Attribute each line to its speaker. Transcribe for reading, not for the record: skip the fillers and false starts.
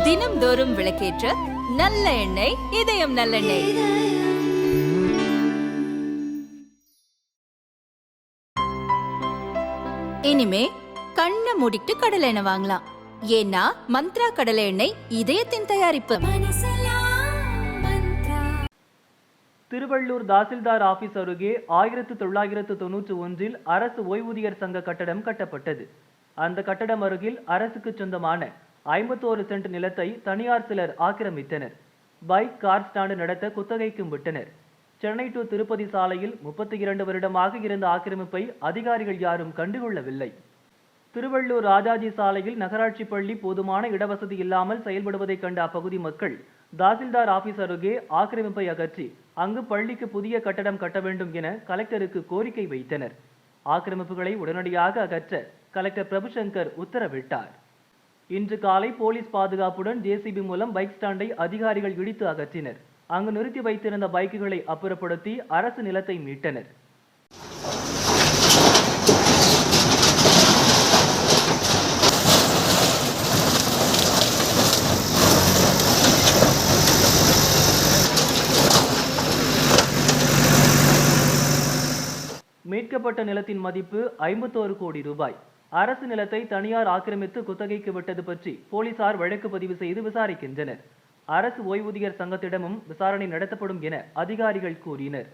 Speaker 1: தினம்தோறும் விளக்கேற்ற நல்ல எண்ணெய் இதயம் நல்லெண்ணெய். இனிமே கண்ணை மூடிட்டு கடலை எண்ணெய் வாங்கலாம். ஏன்னா மந்த்ரா கடலை எண்ணெய் இதயத்தின் தயாரிப்பு.
Speaker 2: திருவள்ளூர் தாசில்தார் ஆபீஸ் அருகே 1991 அரசு ஓய்வூதியர் சங்க கட்டடம் கட்டப்பட்டது. அந்த கட்டடம் அருகில் அரசுக்கு சொந்தமான 51 சென்ட் நிலத்தை தனியார் சிலர் ஆக்கிரமித்தனர். பைக், கார் ஸ்டாண்டு நடத்த குத்தகைக்கும் விட்டனர். சென்னை டு திருப்பதி சாலையில் 32 வருடமாக இருந்த ஆக்கிரமிப்பை அதிகாரிகள் யாரும் கண்டுகொள்ளவில்லை. திருவள்ளூர் ராஜாஜி சாலையில் நகராட்சி பள்ளி போதுமான இடவசதி இல்லாமல் செயல்படுவதை கண்ட அப்பகுதி மக்கள் தாசில்தார் ஆபீஸ் அருகே ஆக்கிரமிப்பை அகற்றி அங்கு பள்ளிக்கு புதிய கட்டடம் கட்ட வேண்டும் என கலெக்டருக்கு கோரிக்கை வைத்தனர். ஆக்கிரமிப்புகளை உடனடியாக அகற்ற கலெக்டர் பிரபுசங்கர் உத்தரவிட்டார். இன்று காலை போலீஸ் பாதுகாப்புடன் ஜேசிபி மூலம் பைக் ஸ்டாண்டை அதிகாரிகள் இடித்து அகற்றினர். அங்கு நிறுத்தி வைத்திருந்த பைக்குகளை அப்புறப்படுத்தி அரசு நிலத்தை மீட்டனர். மீட்கப்பட்ட நிலத்தின் மதிப்பு 51 கோடி ரூபாய். அரசு நிலத்தை தனியார் ஆக்கிரமித்து குத்தகைக்கு விட்டது பற்றி போலீசார் வழக்கு பதிவு செய்து விசாரிக்கின்றனர். அரசு ஓய்வூதியர் சங்கத்திடமும் விசாரணை நடத்தப்படும் என அதிகாரிகள் கூறினர்.